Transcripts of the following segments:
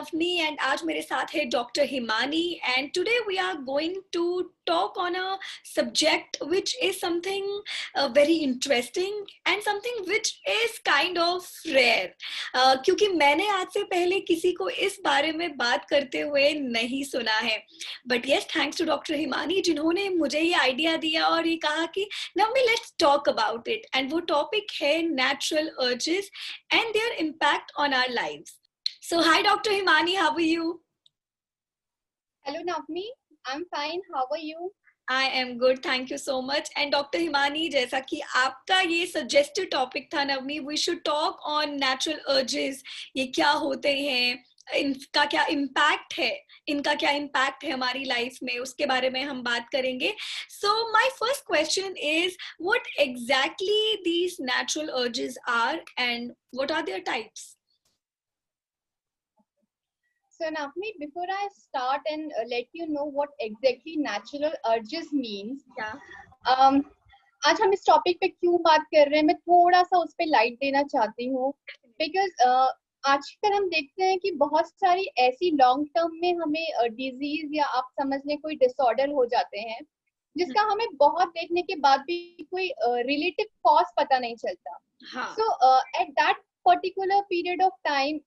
नवनी and आज मेरे साथ है doctor Himani and today we are going to talk on a subject which is something very interesting and something which is kind of rare क्योंकि मैंने आज से पहले किसी को इस बारे में बात करते हुए नहीं सुना है but yes thanks to doctor Himani जिन्होंने मुझे ये आइडिया दिया और ये कहा कि Navni let's talk about it and वो टॉपिक है natural urges and their impact on our lives. So, hi, Dr. Himani, how are you? Hello, Navni. I'm fine. How are you? I am good. Thank you so much. And Dr. Himani, जैसा कि आपका ये suggested topic था नवनी, we should talk on natural urges. ये क्या होते हैं? इनका क्या इम्पैक्ट है हमारी लाइफ में उसके बारे में हम बात करेंगे so my first question is what exactly these natural urges are and what are their types So Navni, before I start and let you know what exactly natural urges means, आज हम इस टॉपिक पे क्यों बात कर रहे हैं मैं थोड़ा सा उस पे लाइट देना चाहती हूँ बिकॉज आजकल हम देखते हैं कि बहुत सारी ऐसी लॉन्ग टर्म में हमें डिजीज या आप समझ लें कोई डिसऑर्डर हो जाते हैं जिसका हमें बहुत देखने के बाद भी कोई रिलेटिव कॉज पता नहीं चलता so at that particular period of time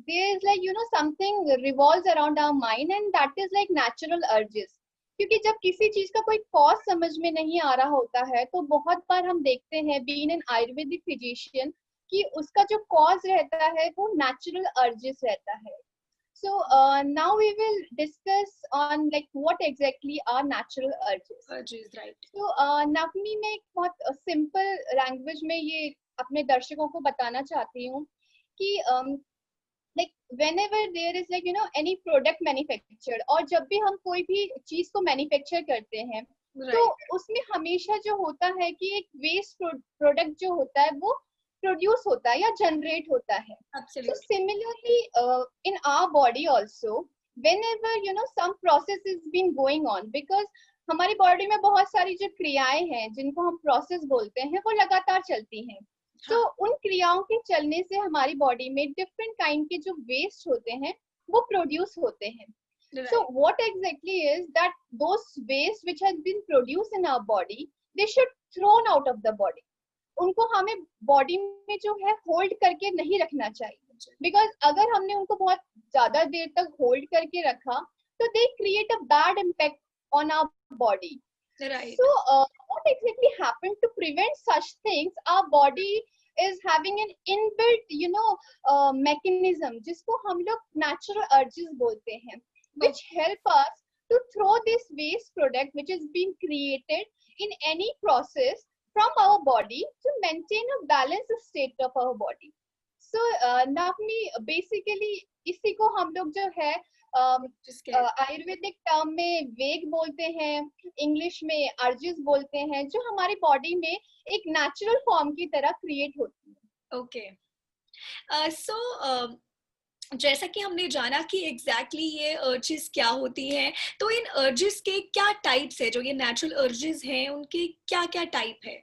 there is like something revolves around our mind and that is like natural urges क्योंकि जब किसी चीज का कोई कॉज समझ में नहीं आ रहा होता है तो बहुत बार हम देखते हैं बीइंग एन आयुर्वेदिक फिजिशियन कि उसका जो कॉज रहता है वो नेचुरल अर्जेस रहता है so now we will discuss on like what exactly are natural urges right so नवनी मैं एक बहुत सिंपल लैंग्वेज में ये अपने दर्शकों को बताना चाहती हूँ कि like whenever there is like any product manufactured और जब भी हम कोई भी चीज को मैन्युफैक्चर करते हैं तो उसमें हमेशा जो होता है कि एक वेस्ट प्रोडक्ट जो होता है वो प्रोड्यूस होता है या जनरेट होता है so similarly in our body also whenever some process is been going on because हमारी बॉडी में बहुत सारी जो क्रियाएं हैं जिनको हम प्रोसेस बोलते हैं वो लगातार चलती हैं तो उन क्रियाओं के चलने से हमारी बॉडी में डिफरेंट काइंड के जो वेस्ट होते हैं वो प्रोड्यूस होते हैं so what exactly is that those waste which has been produced in our body they should thrown out of the body उनको हमें बॉडी में जो है होल्ड करके नहीं रखना चाहिए बिकॉज अगर हमने उनको बहुत ज्यादा देर तक होल्ड करके रखा तो they create a bad impact on our body Right. So, what exactly happened to prevent such things? Our body is having an inbuilt, mechanism, जिसको हम लोग natural urges बोलते हैं, which help us to throw this waste product which is being created in any process from our body to maintain a balanced state of our body. So, Navni, basically इसी को हम लोग जो है Ayurvedic term में वेग बोलते हैं इंग्लिश में अर्जेस बोलते हैं जो हमारी बॉडी में एक नेचुरल फॉर्म की तरह क्रिएट होती है ओके सो जैसा कि हमने जाना कि एग्जैक्टली ये अर्जेस क्या होती हैं तो इन अर्जेस के क्या टाइप्स है जो ये नेचुरल अर्जेस हैं उनके क्या क्या टाइप है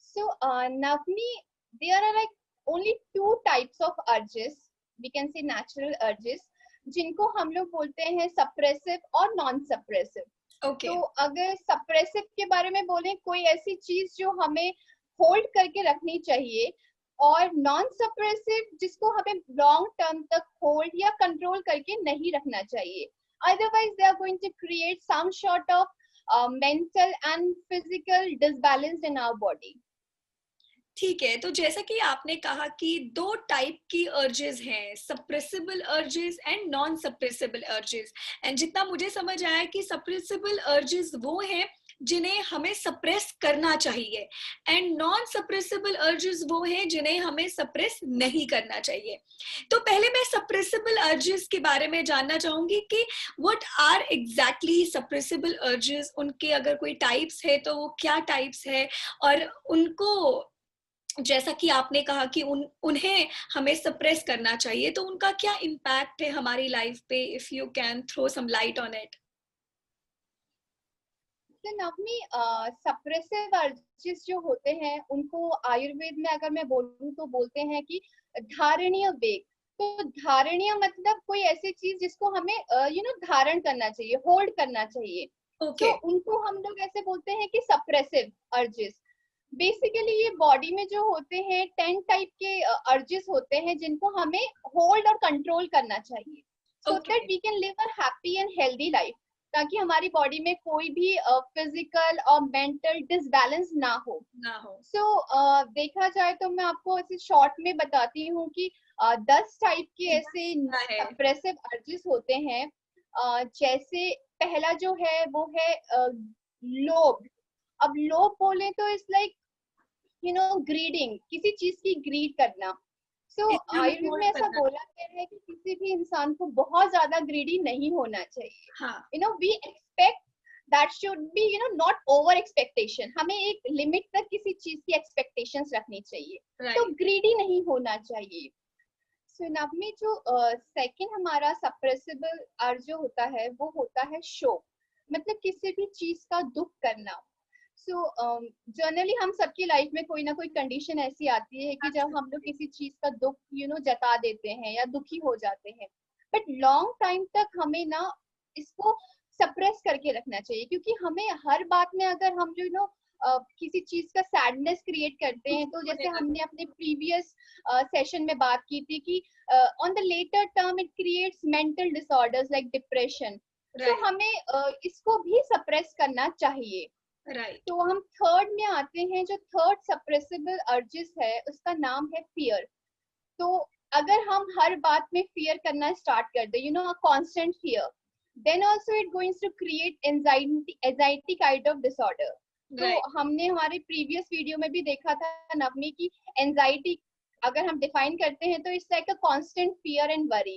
so Navni there are like only two types of urges we can say natural urges जिनको हम लोग बोलते हैं suppressive और non suppressive okay. तो अगर suppressive के बारे में बोलें कोई ऐसी चीज जो हमें होल्ड करके रखनी चाहिए और नॉन सप्रेसिव जिसको हमें लॉन्ग टर्म तक होल्ड या कंट्रोल करके नहीं रखना चाहिए otherwise they are going to create some sort of mental and physical disbalance in our body ठीक है तो जैसा कि आपने कहा कि दो टाइप की अर्जेस हैं suppressible urges and non suppressible urges and जितना मुझे समझ आया कि सप्रेसिबल अर्जेस वो हैं जिन्हें हमें सप्रेस करना चाहिए एंड नॉन सप्रेसिबल अर्जेस वो हैं जिन्हें हमें सप्रेस नहीं करना चाहिए तो पहले मैं सप्रेसिबल अर्जेस के बारे में जानना चाहूंगी कि व्हाट आर एग्जैक्टली सप्रेसिबल अर्जेस उनके अगर कोई टाइप्स है तो वो क्या टाइप्स है और उनको जैसा कि आपने कहा कि उन्हें हमें सप्रेस करना चाहिए तो उनका क्या इम्पैक्ट है हमारी लाइफ पे if you can throw some light on it Navni suppressive urges जो होते हैं उनको आयुर्वेद में अगर मैं बोलूं तो बोलते हैं कि धारणीय वेग, तो धारणीय मतलब कोई ऐसी चीज जिसको हमें धारण करना चाहिए, होल्ड करना चाहिए। ओके। सो उनको हम लोग ऐसे बोलते हैं कि सप्रेसिव अर्जेस। बेसिकली ये बॉडी में जो होते हैं 10 टाइप के अर्जेस होते हैं जिनको हमें होल्ड और कंट्रोल करना चाहिए, so okay. That we can live a happy and healthy life, ताकि हमारी बॉडी में कोई भी फिजिकल और मेंटल डिसबैलेंस ना हो। ना हो। देखा जाए तो मैं आपको ऐसे शॉर्ट में बताती हूँ कि 10 टाइप के ऐसे क्या है? सप्रेसिव अर्जेस होते हैं। जैसे पहला जो है वो है लोभ। अब लोभ बोले तो इट्स लाइक ग्रीडिंग, किसी चीज की ग्रीड करना। इतना में आयुर्वेद में होल्ड ऐसा करना। बोला गया है कि किसी भी इंसान को बहुत ज्यादा ग्रीडी नहीं होना चाहिए। हाँ। We expect that should be not over expectation, हमें एक लिमिट तक किसी चीज की एक्सपेक्टेशंस रखनी चाहिए, तो राइट। ग्रीडी नहीं होना चाहिए। सो नवमी जो सेकंड हमारा सप्रेसिबल अर्ज जो होता है वो होता है शोक, मतलब किसी भी चीज का दुख करना। जनरली हम सबकी लाइफ में कोई ना कोई कंडीशन ऐसी आती है कि जब हम लोग किसी चीज का दुख जता देते हैं या दुखी हो जाते हैं, बट लॉन्ग टाइम तक हमें ना इसको सप्रेस करके रखना चाहिए, क्योंकि हमें हर बात में अगर हम किसी चीज का सैडनेस क्रिएट करते हैं, तो जैसे हमने अपने प्रीवियस सेशन में बात की थी कि on the latter term it creates mental disorders like depression. So right. हमें इसको भी सप्रेस करना चाहिए। राइट। तो हम थर्ड में आते हैं, जो थर्ड सप्रेसिबल अर्जेस है उसका नाम है फियर। तो अगर हम हर बात में फियर करना स्टार्ट कर दे, a constant fear, then also it going to create anxiety kind of disorder. तो राइट। हमने हमारे प्रीवियस वीडियो में भी देखा था नवमी की एंजाइटी अगर हम डिफाइन करते हैं तो it's like a constant fear and worry.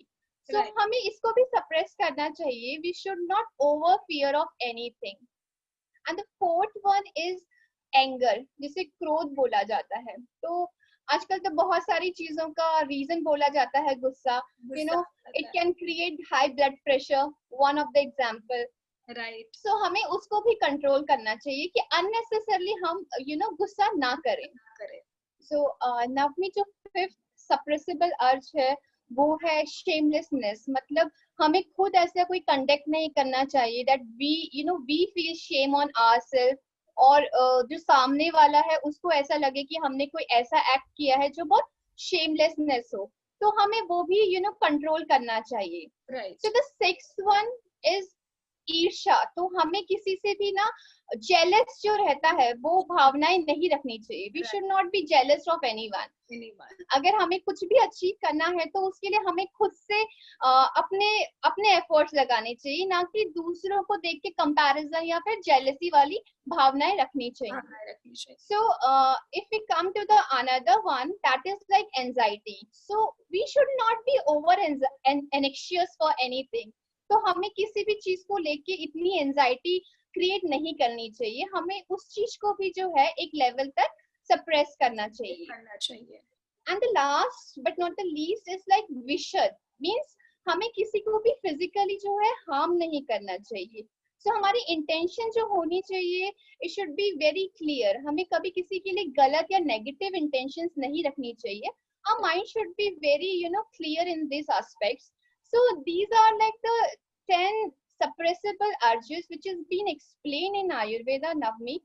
So right. हमें इसको भी सप्रेस करना चाहिए, we should not over fear of anything. And the fourth one is anger, जिसे क्रोध बोला जाता है। तो आजकल तो बहुत सारी चीजों का रीजन बोला जाता है गुस्सा। यू गुस्सा नो आता इट है। Can create high blood pressure, one of the example. Right. So हमें उसको भी कंट्रोल करना चाहिए कि अननेसेसरली हम गुस्सा ना करें। ना करे। सो नवमी जो फिफ्थ सप्रेसिबल अर्ज है वो है शेमलेसनेस, मतलब हमें खुद ऐसा कोई कंडक्ट नहीं करना चाहिए that we feel shame on ourselves, और जो सामने वाला है उसको ऐसा लगे कि हमने कोई ऐसा एक्ट किया है जो बहुत शेमलेसनेस हो, तो हमें वो भी कंट्रोल करना चाहिए। Right. So the sixth one is ईर्ष्या। तो हमें किसी से भी ना जेलस जो रहता है वो भावनाएं नहीं रखनी चाहिए, we should right. Not be jealous of anyone. Anyone. अगर हमें कुछ भी अचीव करना है तो उसके लिए हमें खुद से अपने अपने एफर्ट्स लगाने चाहिए, ना कि दूसरों को देख के कंपैरिजन या फिर जेलसी वाली भावनाएं रखनी चाहिए। भावनाएं रखनी चाहिए। So, if we come to the another one, that is like anxiety. So, we should not be over anxious for anything. तो हमें किसी भी चीज को लेके इतनी एंजाइटी क्रिएट नहीं करनी चाहिए, हमें उस चीज को भी जो है एक लेवल तक सप्रेस करना चाहिए। करना चाहिए। And the last but not the least is like विशद, मीन्स हमें किसी को भी फिजिकली जो है हार्म नहीं करना चाहिए। सो हमारी इंटेंशन जो होनी चाहिए it should be very clear, हमें कभी किसी के लिए गलत या नेगेटिव इंटेंशंस नहीं रखनी चाहिए। our mind should be very clear in these aspects. So these are like the 10 suppressible urges which is been explained in Ayurveda, Navmi.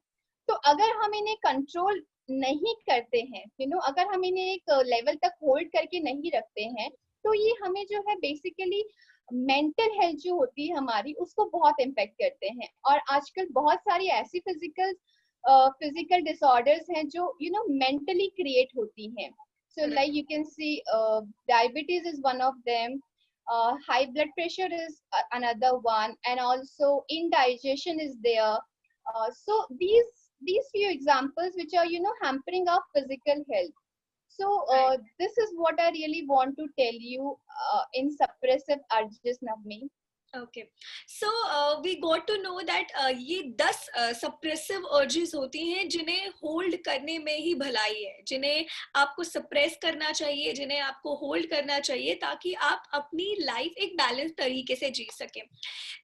तो अगर हम इन्हें कंट्रोल नहीं करते हैं, अगर हम इन्हें एक लेवल तक होल्ड करके नहीं रखते हैं, तो ये हमें जो है बेसिकली मेंटल हेल्थ जो होती है हमारी उसको बहुत इम्पेक्ट करते हैं। और आजकल बहुत सारी ऐसी फिजिकल डिसऑर्डर्स हैं जो मेंटली क्रिएट होती हैं। So like you can see diabetes is one of them, high blood pressure is another one, and also indigestion is there. So these few examples which are hampering our physical health. So Right. this is what I really want to tell you in suppressive urges, Navmi. Okay, so we got to know that ये 10 suppressive urges होती हैं जिन्हें hold करने में ही भलाई है, जिन्हें आपको सप्रेस करना चाहिए, जिन्हें आपको होल्ड करना चाहिए, ताकि आप अपनी लाइफ एक बैलेंस तरीके से जी सकें।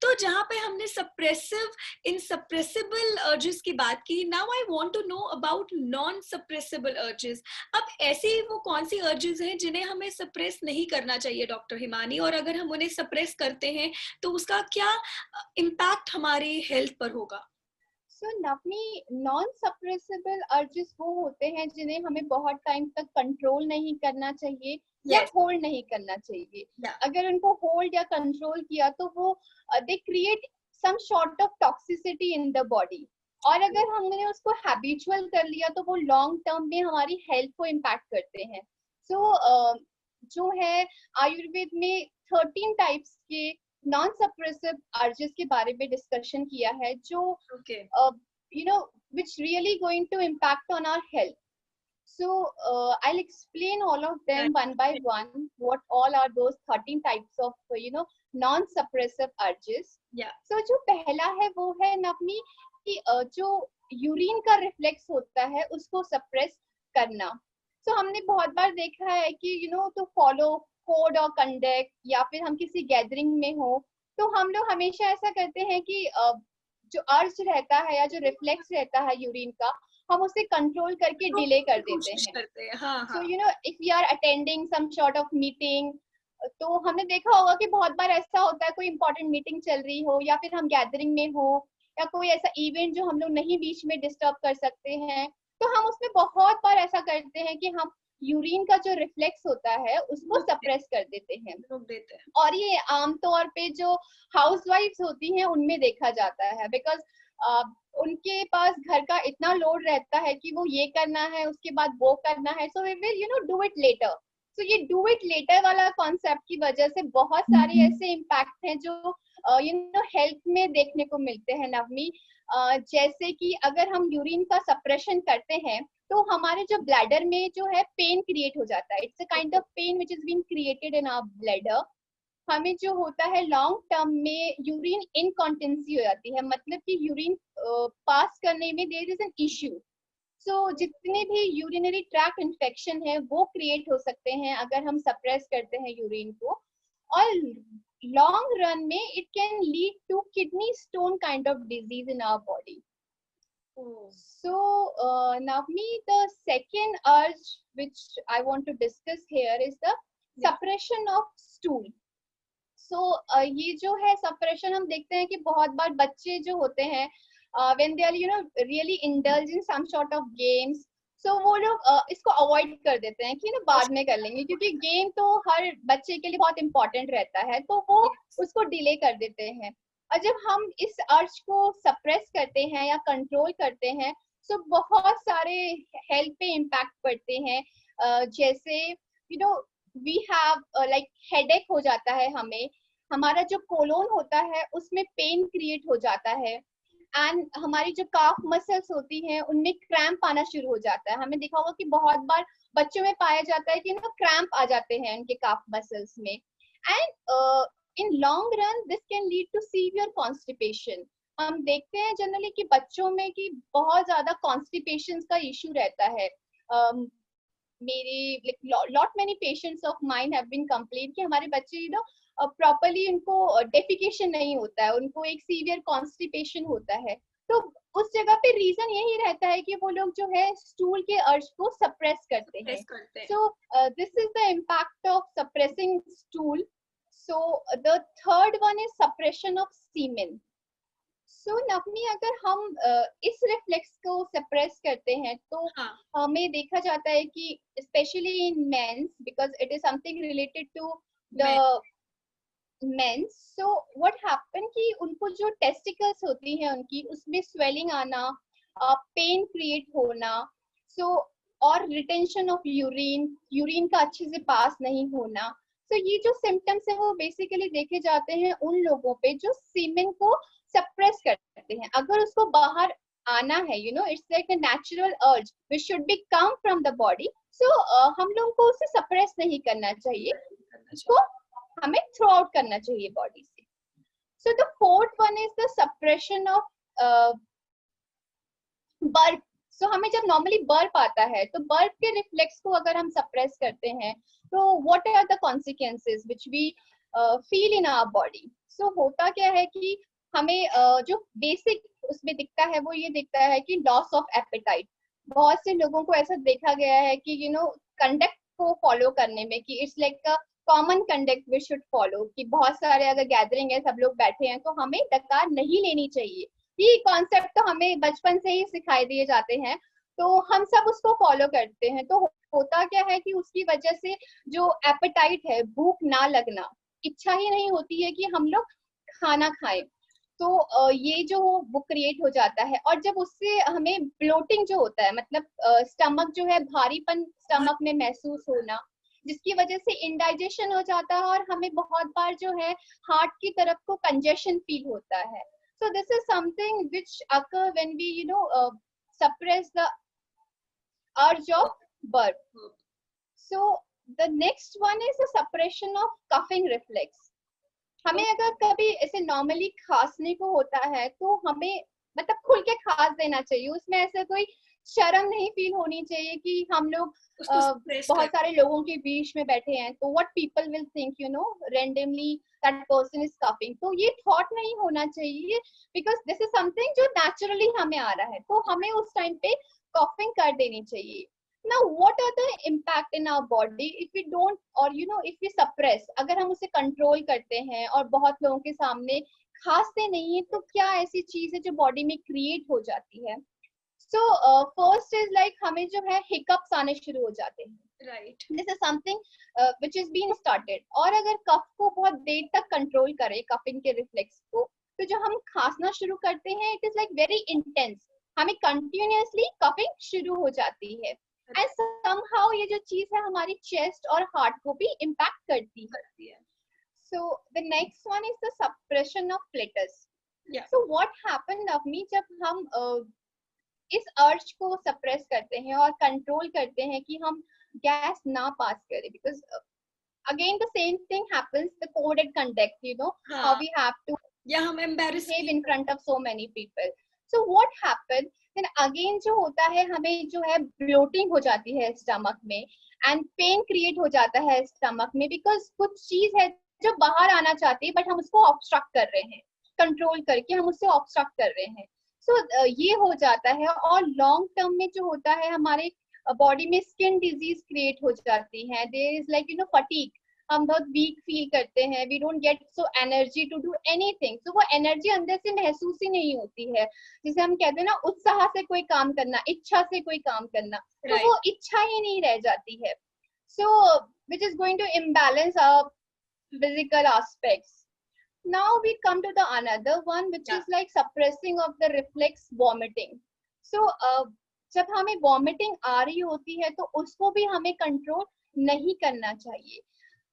तो जहाँ पे हमने सप्रेसिव इन सप्रेसिबल अर्जेस की बात की, now I want to know about non suppressible urges. अब ऐसी वो कौन सी अर्जेस हैं जिन्हें हमें सप्रेस नहीं करना चाहिए डॉक्टर हिमानी, और अगर हम उन्हें सप्रेस करते हैं तो उसका क्या इम्पैक्ट हमारी हेल्थ पर होगा? सो नवनी, नॉन सप्रेसिबल अर्जेस वो होते हैं जिन्हें हमें बहुत टाइम तक कंट्रोल नहीं करना चाहिए या यस, होल्ड नहीं करना चाहिए। या अगर उनको होल्ड या कंट्रोल किया तो वो they create some sort of toxicity in the body, और अगर हमने उसको हैबिचुअल कर लिया तो वो लॉन्ग टर्म में हमारी हेल्थ को इम्पैक्ट करते हैं। सो जो है, आयुर्वेद में 13 टाइप्स के नॉन सप्रेसिव अर्जेस के बारे में डिस्कशन किया है, जो okay, you know which really going to impact on our health. So I'll explain all of them one by one, what all are those 13 types of non suppressive urges. या So जो पहला है वो है नवनी कि जो यूरिन का reflex होता है उसको सप्रेस करना। So हमने बहुत बार देखा है कि to follow कोड और कंडक्ट, या फिर हम किसी गैदरिंग में हो तो हम लोग हमेशा ऐसा करते हैं कि जो अर्ज रहता है या जो रिफ्लेक्स रहता है यूरिन का, हम उसे कंट्रोल करके तो डिले कर देते कोशिश हैं। करते हैं, हाँ सो हाँ। If we are attending some sort of meeting, तो हमने देखा होगा कि बहुत बार ऐसा होता है कोई इंपॉर्टेंट मीटिंग चल रही हो या फिर हम गैदरिंग में हो या कोई ऐसा इवेंट जो हम लोग नहीं बीच में डिस्टर्ब कर सकते हैं, तो हम उसमें बहुत बार ऐसा करते हैं कि हम यूरिन का जो रिफ्लेक्स होता है उसको सप्रेस कर देते हैं। रोक देते हैं। और ये आमतौर पे जो हाउसवाइफ्स होती हैं उनमें देखा जाता है, बिकॉज उनके पास घर का इतना लोड रहता है कि वो ये करना है उसके बाद वो करना है, so we will do it later. So ये डू इट लेटर वाला कॉन्सेप्ट की वजह से बहुत सारे ऐसे इम्पैक्ट हैं जो हेल्थ में देखने को मिलते हैं नवमी। जैसे कि अगर हम यूरिन का सप्रेशन करते हैं तो हमारे जो ब्लैडर में जो है पेन क्रिएट हो जाता है। It's a kind of pain which is being created in our bladder. हमें जो होता है लॉन्ग टर्म में यूरिन इनकॉन्टेंसी हो जाती है, मतलब कि यूरिन पास करने में there is an issue. So जितने भी यूरिनरी ट्रैक्ट इन्फेक्शन है वो क्रिएट हो सकते हैं अगर हम सप्रेस करते हैं यूरिन को, और लॉन्ग रन में it can lead to kidney stone kind of disease in our body. So, Navni, the second urge which I want to discuss here is the suppression of stool. So, ये जो है suppression, हम देखते हैं कि बहुत बार बच्चे जो होते हैं when they are really indulge in some sort of games, so वो लोग इसको avoid कर देते हैं कि बाद में कर लेंगे, क्योंकि गेम तो हर बच्चे के लिए बहुत important रहता है, तो वो उसको डिले कर देते हैं। और जब हम इस अर्ज को सप्रेस करते हैं या कंट्रोल करते हैं तो बहुत सारे हेल्थ पे इम्पैक्ट पड़ते हैं। जैसे वी हैव लाइक हेडेक हो जाता है हमें, हमारा जो कोलोन होता है उसमें पेन क्रिएट हो जाता है, एंड हमारी जो काफ मसल्स होती हैं उनमें क्रैम्प आना शुरू हो जाता है। हमें देखा होगा कि बहुत बार बच्चों में पाया जाता है कि क्रैम्प आ जाते हैं उनके काफ मसल्स में, and in long run this can lead to severe constipation. हम देखते हैं जनरली कि बच्चों में कि बहुत ज्यादा कॉन्स्टिपेशन का इश्यू रहता है। मेरी lot many patients of mine have been complain कि हमारे बच्चे प्रॉपर्ली उनको डेफिकेशन नहीं होता है, उनको एक सीवियर कॉन्स्टिपेशन होता है। तो उस जगह पे रीजन यही रहता है कि वो लोग जो है स्टूल के अर्ज को सप्रेस करते हैं। So this is the impact of suppressing stool. So the third one is suppression of semen. So नवनी, अगर हम इस रिफ्लेक्स को सप्रेस करते हैं तो हमें देखा जाता है कि specially in men's, because it is something related to the men's, so what happen कि उनको जो टेस्टिकल्स होती हैं उनकी उसमें स्वेलिंग आना, पेन क्रिएट होना, सो और रिटेंशन ऑफ यूरिन का अच्छे से पास नहीं होना। तो ये जो सिम्टम्स है वो बेसिकली देखे जाते हैं उन लोगों पे जो सीमेन को सप्रेस करते हैं। अगर उसको बाहर आना है, it's like a natural urge which should be come from the body, so हम लोगों को उसे सप्रेस नहीं करना चाहिए, उसको हमें थ्रो आउट करना चाहिए बॉडी से। So the fourth one is the suppression of burp. So हमें जब नॉर्मली बर्प आता है तो बर्प के रिफ्लेक्स को अगर हम सप्रेस करते हैं तो what are the consequences which we feel in our body. So होता क्या है कि हमें जो बेसिक उसमें दिखता है वो ये दिखता है कि लॉस ऑफ एपेटाइट. बहुत से लोगों को ऐसा देखा गया है कि कंडक्ट को फॉलो करने में कि it's like a common conduct we should follow, कि बहुत सारे अगर गैदरिंग है सब लोग बैठे हैं तो हमें डकार नहीं लेनी चाहिए. ये कॉन्सेप्ट तो हमें बचपन से ही सिखाई दिए जाते हैं, तो हम सब उसको फॉलो करते हैं. तो होता क्या है कि उसकी वजह से जो एपेटाइट है, भूख ना लगना, इच्छा ही नहीं होती है कि हम लोग खाना खाएं. तो ये जो वो क्रिएट हो जाता है और जब उससे हमें ब्लोटिंग जो होता है, मतलब स्टमक जो है भारीपन स्टमक में महसूस होना, जिसकी वजह से इंडाइजेशन हो जाता है और हमें बहुत बार जो है हार्ट की तरफ को कंजेशन फील होता है. So this is something which occur when we suppress the urge of burp. So the next one is the suppression of coughing reflex. हमें अगर कभी ऐसे नॉर्मली खांसने को होता है तो हमें मतलब खुल के खांस देना चाहिए. उसमें ऐसे कोई शर्म नहीं फील होनी चाहिए कि हम लोग बहुत सारे लोगों के बीच में बैठे हैं तो what people will think randomly that person is coughing. तो ये थॉट नहीं होना चाहिए बिकॉज दिस इज समथिंग जो नेचुरली हमें आ रहा है, तो हमें उस टाइम पे कफिंग कर देनी चाहिए. Now what are the impact in our body if we don't, or if we suppress, अगर हम उसे कंट्रोल करते हैं और बहुत लोगों के सामने खांसते नहीं है तो क्या ऐसी चीज है जो बॉडी में क्रिएट हो जाती है. सो फर्स्ट इज लाइक हमें जो है हिकअप्स आने शुरू हो जाते हैं. Right, this is something which is been started. और अगर कफ को बहुत देर तक कंट्रोल करें, कफिंग के रिफ्लेक्स को, तो जो हम खांसना शुरू करते हैं it is like very intense. हमें कंटिन्यूअसली कफिंग शुरू हो जाती है एंड समहाउ ये जो चीज है हमारी चेस्ट और हार्ट को भी इम्पैक्ट करती है. So the next one is the suppression of flatus. So what happened Navmi, जब हम इस अर्ज को सप्रेस करते हैं और कंट्रोल करते हैं कि हम गैस ना पास करें, because again the same thing happens, the coded conduct, how we have to हम embarrassed behave in front of so many people. So what happened then again, जो होता है हमें जो है ब्लोटिंग हो जाती है स्टमक में एंड पेन क्रिएट हो जाता है स्टमक में, बिकॉज कुछ चीज है जो बाहर आना चाहती है बट हम उसको ऑब्स्ट्रक्ट कर रहे हैं, कंट्रोल करके हम उससे ऑब्स्ट्रक्ट कर रहे हैं. सो ये हो जाता है और लॉन्ग टर्म में जो होता है हमारे बॉडी में स्किन डिजीज क्रिएट हो जाती है. देयर इज लाइक फटीग, हम बहुत वीक फील करते हैं, we don't get so energy to do anything. तो वो एनर्जी अंदर से महसूस ही नहीं होती है, जिसे हम कहते हैं ना उत्साह से कोई काम करना, इच्छा से कोई काम करना, तो वो इच्छा ही नहीं रह जाती है. So which is going to imbalance our physical aspects. Now we come to the another one which is like suppressing of the reflex vomiting. So जब हमें vomiting आ रही होती है तो उसको भी हमें कंट्रोल नहीं करना चाहिए.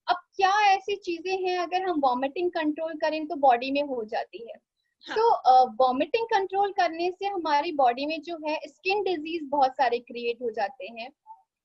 अब क्या ऐसी चीजें हैं अगर हम वॉमिटिंग कंट्रोल करें तो बॉडी में हो जाती है. तो वॉमिटिंग कंट्रोल करने से हमारी बॉडी में जो है स्किन डिजीज बहुत सारे क्रिएट हो जाते हैं.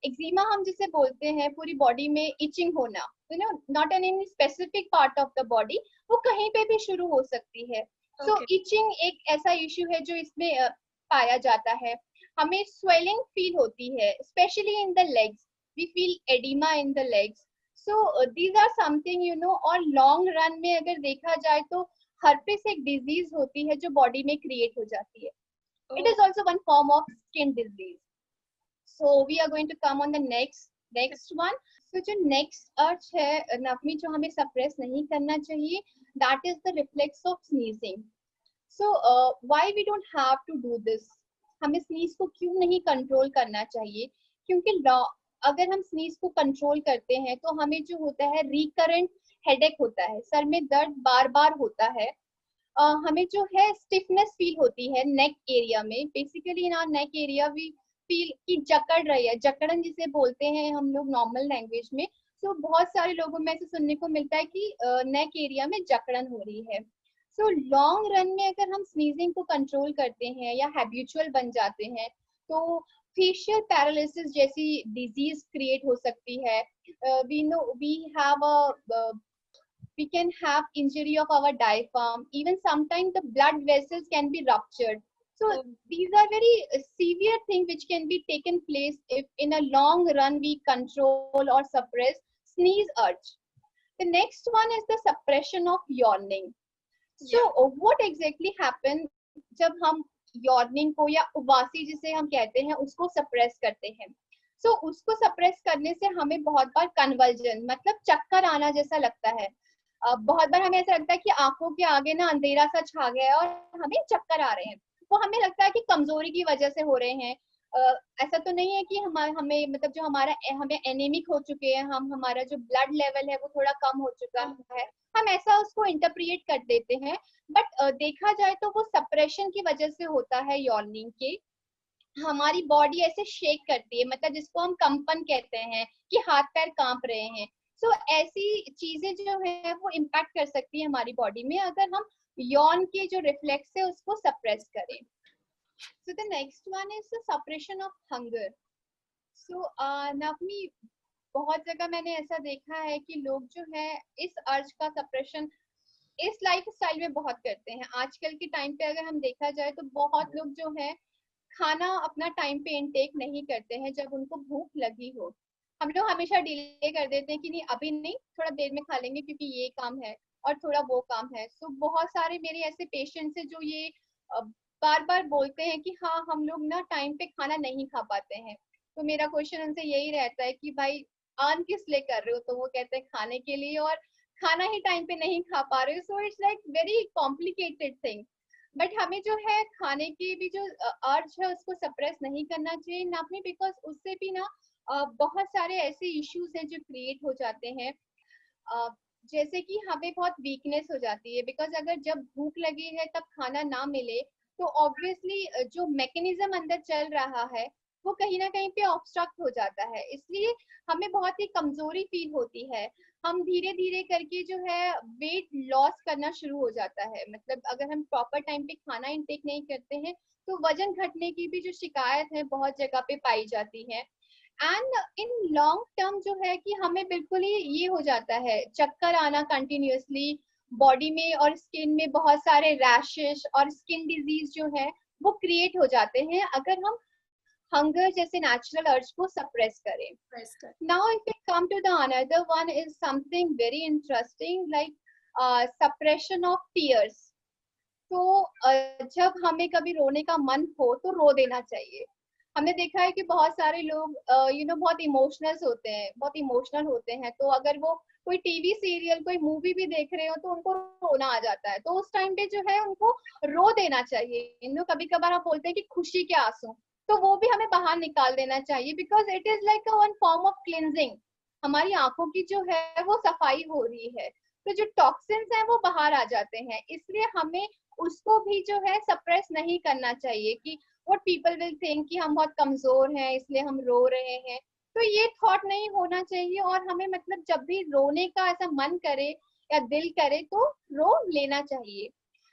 एक्जिमा हम जिसे बोलते हैं, पूरी बॉडी में इचिंग होना, not an any specific part of the body, वो कहीं पे भी शुरू हो सकती है. सो इचिंग एक ऐसा इश्यू है जो इसमें पाया जाता है. हमें स्वेलिंग फील होती है specially in the legs, we feel edema in the legs. So these are something और लॉन्ग रन में अगर देखा जाए तो हर्पिस एक डिजीज होती है जो बॉडी में क्रिएट हो जाती है. It is also one form of skin disease. So we are going to come on the next one. So जो next अर्ज है नवमी जो हमें suppress नहीं करना चाहिए, that is the reflex of sneezing. So why we don't have to do this? हमें sneeze को क्यों नहीं कंट्रोल करना चाहिए? क्योंकि अगर हम sneeze को कंट्रोल करते हैं तो हमें जो होता है recurrent headache होता है, सर में दर्द बार बार होता है. हमें जो है stiffness फील होती है नेक एरिया में. Basically in our neck area we feel की जकड़ रही है, जकड़न जिसे बोलते हैं हम लोग नॉर्मल लैंग्वेज में. सो बहुत सारे लोगों में ऐसे सुनने को मिलता है कि नेक एरिया में जकड़न हो रही है. सो लॉन्ग रन में अगर हम स्नीजिंग को कंट्रोल करते हैं या हैबिचुअल बन जाते हैं तो फेशियल पैरालिसिस जैसी डिजीज क्रिएट हो सकती है. We know we have a we can have injury of our diaphragm, even sometimes the blood vessels can be ruptured. So these are very severe things which can be taken place if in a long run we control or suppress sneeze urge. The next one is the suppression of yawning. So what exactly happen जब हम yawning को या उबासी जिसे हम कहते हैं उसको suppress करते हैं. So उसको suppress करने से हमें बहुत बार convulsion मतलब चक्कर आना जैसा लगता है. बहुत बार हमें ऐसा लगता है कि आंखों के आगे ना अंधेरा सा छा गया है और हमें चक्कर आ रहे हैं. वो हमें लगता है कि कमजोरी की वजह से हो रहे हैं. ऐसा तो नहीं है कि हमें मतलब जो हमारा हमें एनीमिक हो चुके हैं, हमारा जो ब्लड लेवल है वो थोड़ा कम हो चुका है, हम ऐसा उसको इंटरप्रिएट कर देते हैं. बट देखा जाए तो वो सप्रेशन की वजह से होता है यॉर्निंग के. हमारी बॉडी ऐसे शेक करती है, मतलब जिसको हम कंपन कहते हैं कि हाथ पैर कांप रहे हैं. सो ऐसी चीजें जो है वो इम्पैक्ट कर सकती है हमारी बॉडी में अगर हम यॉन के जो रिफ्लेक्स है उसको सप्रेस करें. So the next one is the suppression of hunger. So नवमी, बहुत जगह मैंने ऐसा देखा है कि लोग जो है इस अर्ज का सप्रेशन इस लाइफ स्टाइल में बहुत करते हैं. आजकल के टाइम पे अगर हम देखा जाए तो बहुत लोग जो है खाना अपना टाइम पे इनटेक नहीं करते हैं जब उनको भूख लगी हो. हम लोग हमेशा डिले कर देते हैं कि नहीं अभी नहीं, थोड़ा देर में खा लेंगे क्योंकि ये काम है और थोड़ा वो काम है. सो बहुत सारे मेरे ऐसे पेशेंट्स हैं जो ये बार बार बोलते हैं कि हाँ हम लोग ना टाइम पे खाना नहीं खा पाते हैं. तो मेरा क्वेश्चन उनसे यही रहता है कि भाई अर्न किस लिए कर रहे हो? तो वो कहते हैं खाने के लिए, और खाना ही टाइम पे नहीं खा पा रहे हो. So it's like very complicated thing. But हमें जो है खाने की भी जो अर्ज है उसको सप्रेस नहीं करना चाहिए ना अपनी, बिकॉज उससे भी ना बहुत सारे ऐसे इश्यूज हैं जो क्रिएट हो जाते हैं. जैसे कि हमें बहुत वीकनेस हो जाती है, बिकॉज अगर जब भूख लगी है तब खाना ना मिले तो ऑब्वियसली जो मैकेनिज्म अंदर चल रहा है वो कहीं ना कहीं पे ऑब्स्ट्रक्ट हो जाता है. इसलिए हमें बहुत ही कमजोरी फील होती है. हम धीरे धीरे करके जो है वेट लॉस करना शुरू हो जाता है. मतलब अगर हम प्रॉपर टाइम पे खाना इनटेक नहीं करते हैं तो वजन घटने की भी जो शिकायत है बहुत जगह पे पाई जाती है. एंड इन लॉन्ग टर्म जो है कि हमें बिल्कुल ही ये हो जाता है चक्कर आना कंटिन्यूअसली बॉडी में, और स्किन में बहुत सारे रैशेस और स्किन डिजीज जो है वो क्रिएट हो जाते हैं अगर हम हंगर जैसे नेचुरल अर्ज को सप्रेस करें. Now if we come to the another one is something very interesting like suppression of tears. तो जब हमें कभी रोने का मन हो तो रो देना चाहिए. हमने देखा है कि बहुत सारे लोग बहुत बहुत इमोशनल होते हैं. तो अगर वो कोई टीवी सीरियल कोई मूवी भी देख रहे हो तो उनको रोना आ जाता है. तो उस टाइम पे जो है उनको रो देना चाहिए. कभी कभार आप बोलते हैं कि खुशी के आंसू, तो वो भी हमें बाहर निकाल देना चाहिए, because it is like one form of cleansing. हमारी आंखों की जो है वो सफाई हो रही है, तो जो टॉक्सिन्स हैं वो बाहर आ जाते हैं. इसलिए हमें उसको भी जो है सप्रेस नहीं करना चाहिए कि what people will think कि हम बहुत कमजोर हैं इसलिए हम रो रहे हैं. तो ये थॉट नहीं होना चाहिए. और हमें मतलब जब भी रोने का ऐसा मन करे या दिल करे तो रो लेना चाहिए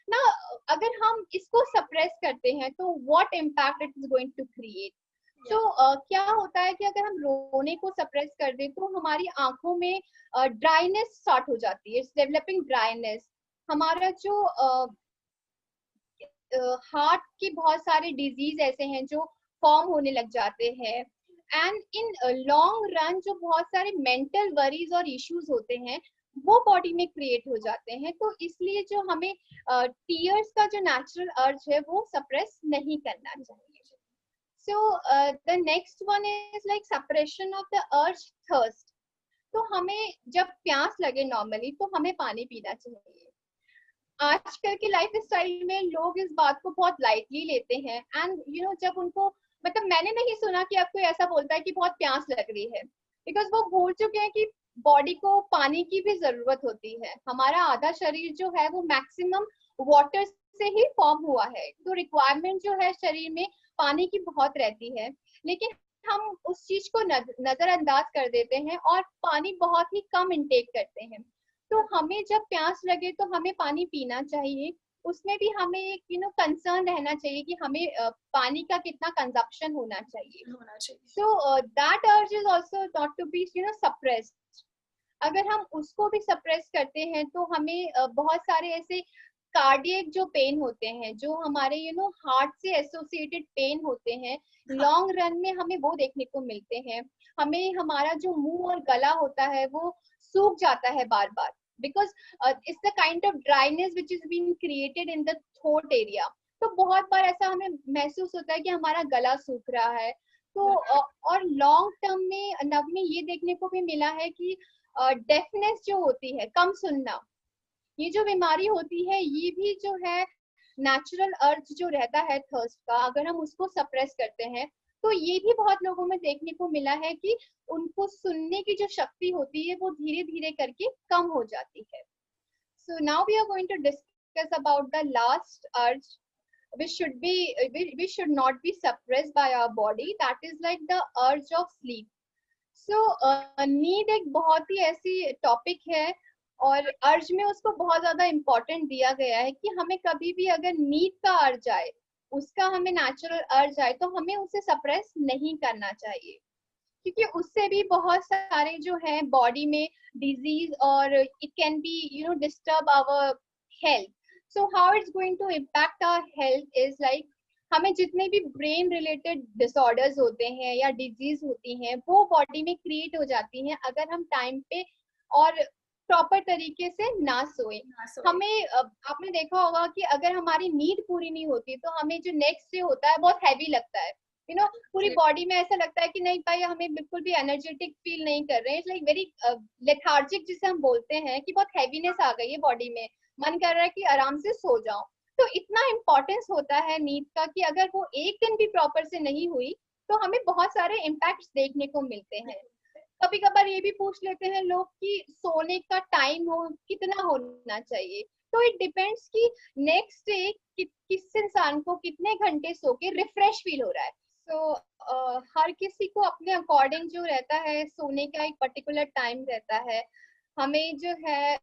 ना. अगर हम इसको सप्रेस करते हैं तो what impact it is going to create. तो क्या होता है कि अगर हम रोने को सप्रेस कर दें तो हमारी आंखों में ड्राइनेस स्टार्ट हो जाती है. Developing dryness. हमारा जो हार्ट के बहुत सारे डिजीज ऐसे हैं जो फॉर्म होने लग जाते हैं. एंड इन लॉन्ग रन जो बहुत सारे मेंटल वरीज और इश्यूज होते हैं वो बॉडी में क्रिएट हो जाते हैं. तो इसलिए जो हमें टीयर्स का जो नेचुरल अर्ज है वो सप्रेस नहीं करना चाहिए. So the next one is like suppression of the urge thirst. तो हमें जब प्यास लगे नॉर्मली तो हमें पानी पीना चाहिए. आजकल की लाइफ स्टाइल में लोग इस बात को बहुत लाइटली लेते हैं. एंड जब उनको मतलब मैंने नहीं सुना कि आपको ऐसा बोलता है कि बहुत प्यास लग रही है, बिकॉज वो भूल चुके हैं कि बॉडी को पानी की भी जरूरत होती है. हमारा आधा शरीर जो है वो मैक्सिमम वाटर से ही फॉर्म हुआ है. तो रिक्वायरमेंट जो है शरीर में पानी की बहुत रहती है, लेकिन हम उस चीज को नजरअंदाज कर देते हैं और पानी बहुत ही कम इंटेक करते हैं. तो हमें जब प्यास लगे तो हमें पानी पीना चाहिए. उसमें भी हमें एक कंसर्न रहना चाहिए कि हमें पानी का कितना कंजप्शन होना चाहिए. So that urge is also not to be suppressed. अगर हम उसको भी सप्रेस करते हैं तो हमें बहुत सारे ऐसे कार्डियक जो पेन होते हैं, जो हमारे हार्ट से एसोसिएटेड पेन होते हैं, लॉन्ग रन में हमें वो देखने को मिलते हैं। हमें हमारा जो मुंह और गला होता है वो सूख जाता है बार बार, because it's the kind of dryness which is been created in the throat area. तो बहुत बार ऐसा हमें महसूस होता है कि हमारा गला सूख रहा है। तो और लॉन्ग टर्म में नव में ये देखने को भी मिला है कि डेफनेस जो होती है, कम सुनना, ये जो बीमारी होती है, ये भी जो है नेचुरल अर्ज जो रहता है थर्स्ट का, अगर हम उसको सप्रेस करते हैं तो ये भी बहुत लोगों में देखने को मिला है कि उनको सुनने की जो शक्ति होती है वो धीरे धीरे करके कम हो जाती है। So now we are going to discuss about the last urge which should not be suppressed by our body, that is like the urge of sleep. सो नींद एक बहुत ही ऐसी टॉपिक है और अर्ज में उसको बहुत ज्यादा इम्पोर्टेंट दिया गया है कि हमें कभी भी अगर नींद का अर्ज आए, उसका हमें नेचुरल अर्ज आए, तो हमें उसे सप्रेस नहीं करना चाहिए, क्योंकि उससे भी बहुत सारे जो है बॉडी में डिजीज और it can be disturb our health. So how it's going to impact our health is like, हमें जितने भी ब्रेन रिलेटेड डिसऑर्डर्स होते हैं या डिजीज होती हैं वो बॉडी में क्रिएट हो जाती हैं अगर हम टाइम पे और प्रॉपर तरीके से ना सोए। हमें आपने देखा होगा कि अगर हमारी नींद पूरी नहीं होती तो हमें जो नेक्स्ट डे होता है बहुत हैवी लगता है, पूरी बॉडी में ऐसा लगता है कि नहीं भाई, हमें बिल्कुल भी एनर्जेटिक फील नहीं कर रहे हैं। इट्स लाइक वेरी लेथार्जिक, जिसे हम बोलते हैं कि बहुत हैवीनेस आ गई है बॉडी में, मन कर रहा है कि आराम से सो जाओ। तो इतना इम्पोर्टेंस होता है नींद का कि अगर वो एक दिन भी प्रॉपर से नहीं हुई तो हमें बहुत सारे इम्पैक्ट्स देखने को मिलते हैं। कभी कभार ये भी पूछ लेते हैं लोग कि सोने का टाइम हो कितना होना चाहिए, तो इट डिपेंड्स कि नेक्स्ट डे किस इंसान को कितने घंटे सो के रिफ्रेश फील हो रहा है। सो हर किसी को अपने अकॉर्डिंग जो रहता है सोने का एक पर्टिकुलर टाइम रहता है। हमें जो है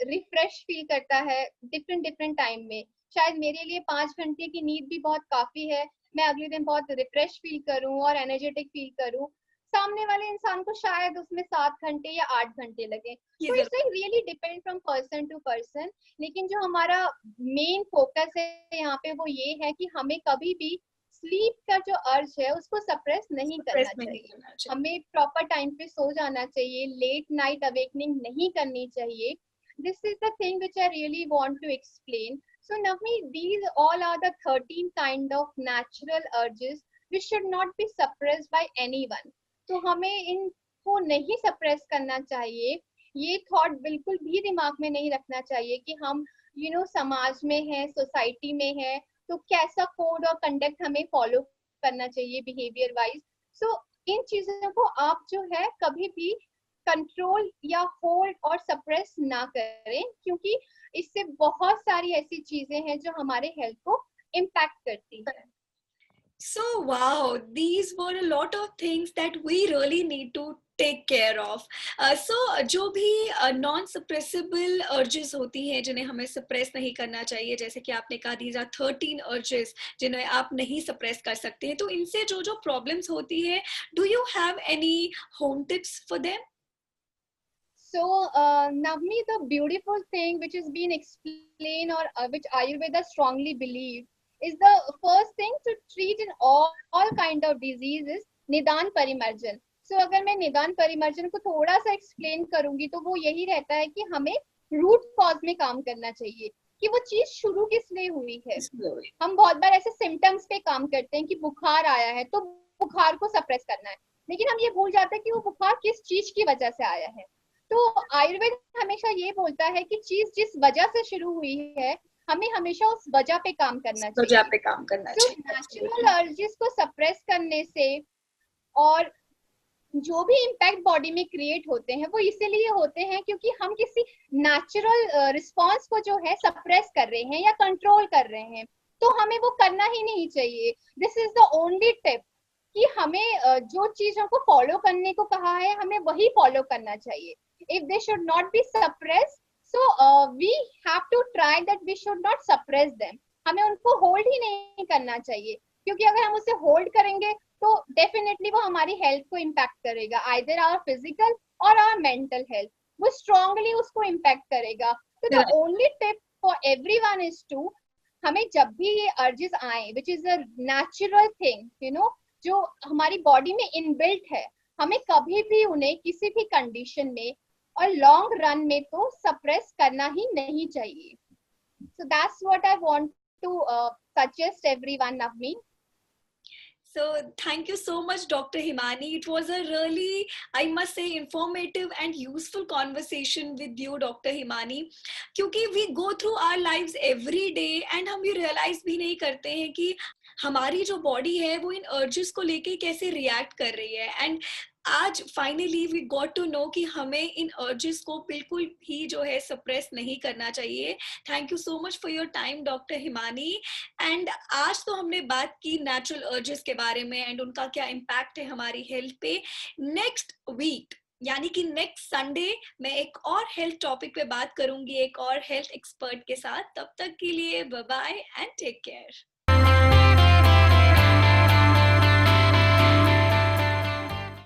रिफ्रेश फील करता है डिफरेंट डिफरेंट टाइम में। शायद मेरे लिए 5 घंटे की नींद भी बहुत काफी है, मैं अगले दिन बहुत रिफ्रेश फील करूं और एनर्जेटिक फील करूं। सामने वाले इंसान को शायद उसमें 7 घंटे या 8 घंटे लगे। तो it's like really depend from person to person. लेकिन जो हमारा मेन फोकस है यहाँ पे वो ये है कि हमें कभी भी स्लीप का जो अर्ज है उसको सप्रेस नहीं करना चाहिए। हमें प्रॉपर टाइम पे सो जाना चाहिए, लेट नाइट अवेकनिंग नहीं करनी चाहिए। This is the thing which I really want to explain. So Navni, these all are the 13 kind of natural urges which should not be suppressed by anyone. तो हमें इनको नहीं सप्रेस करना चाहिए। ये थॉट बिल्कुल भी दिमाग में नहीं रखना चाहिए कि हम समाज में है, सोसाइटी में है, तो कैसा कोड और कंडक्ट हमें फॉलो करना चाहिए बिहेवियर वाइज। सो इन चीजों को आप जो है कभी भी कंट्रोल या होल्ड और सप्रेस ना करें, क्योंकि इससे बहुत सारी ऐसी चीजें हैं जो हमारे हेल्थ को इम्पैक्ट करती है। So wow, these were a lot of things that we really need to take care of. So जो भी नॉन सप्रेसिबल अर्जेस होती हैं जिन्हें हमें सप्रेस नहीं करना चाहिए, जैसे कि आपने कहा these are 13 urges जिन्हें आप नहीं सप्रेस कर सकते हैं, तो इनसे जो जो प्रॉब्लम्स होती है, do you have any home tips for them? So, Navni, the beautiful thing which is being explained or which Ayurveda strongly believe is the first thing to treat in all kind of diseases, निदान परिमर्जन। So, अगर मैं निदान परिमर्जन को थोड़ा सा explain करूंगी तो वो यही रहता है कि हमें रूट कॉज में काम करना चाहिए कि वो चीज शुरू किस लिए हुई है। हम बहुत बार ऐसे सिम्टम्स पे काम करते हैं कि बुखार आया है तो बुखार को सप्रेस करना है, लेकिन हम ये भूल जाते हैं कि वो बुखार किस चीज की वजह से आया है। तो आयुर्वेद हमेशा ये बोलता है कि चीज जिस वजह से शुरू हुई है हमें हमेशा उस वजह पे काम करना चाहिए। वजह पे काम करना चाहिए। नेचुरल अर्जेस को सप्रेस करने से और जो भी इम्पैक्ट बॉडी में क्रिएट होते हैं वो इसीलिए होते हैं क्योंकि हम किसी नेचुरल रिस्पॉन्स को जो है सप्रेस कर रहे हैं या कंट्रोल कर रहे हैं, तो हमें वो करना ही नहीं चाहिए। This is the only tip कि हमें जो चीजों को फॉलो करने को कहा है हमें वही फॉलो करना चाहिए। If they should not be suppressed, so we have to try that we should not suppress them. हमें उनको होल्ड ही नहीं करना चाहिए, क्योंकि अगर हम उसे होल्ड करेंगे तो डेफिनेटली वो हमारी हेल्थ को इम्पैक्ट करेगा, आइदर आवर फिजिकल और आवर मेंटल हेल्थ। वो स्ट्रांगली उसको इम्पैक्ट करेगा. तो the only tip for everyone is to, हमें जब भी ये अर्जेस आए which is a natural thing, you know, जो हमारी बॉडी में इनबिल्ट है, हमें कभी भी उन्हें किसी भी कंडीशन में और लॉन्ग रन में तो सप्रेस करना ही नहीं चाहिए. So that's what I want to suggest everyone, Navneet. So thank you so much, Dr. Himani. It was a really, I must say, informative and useful conversation with you, Dr. Himani. क्योंकि we go through our lives every day and हम ये realize भी नहीं करते हैं कि हमारी जो बॉडी है वो इन अर्जेस को लेके कैसे रिएक्ट कर रही है. एंड आज finally we got to know कि हमें इन अर्जेस को बिल्कुल भी जो है सप्रेस नहीं करना चाहिए. Thank you so much for your time, doctor Himani. And आज तो हमने बात की नेचुरल अर्जेस के बारे में एंड उनका क्या इम्पैक्ट है हमारी हेल्थ पे. नेक्स्ट वीक यानी कि नेक्स्ट संडे मैं एक और हेल्थ टॉपिक पे बात करूंगी एक और हेल्थ एक्सपर्ट के साथ. तब तक के लिए bye bye and take care.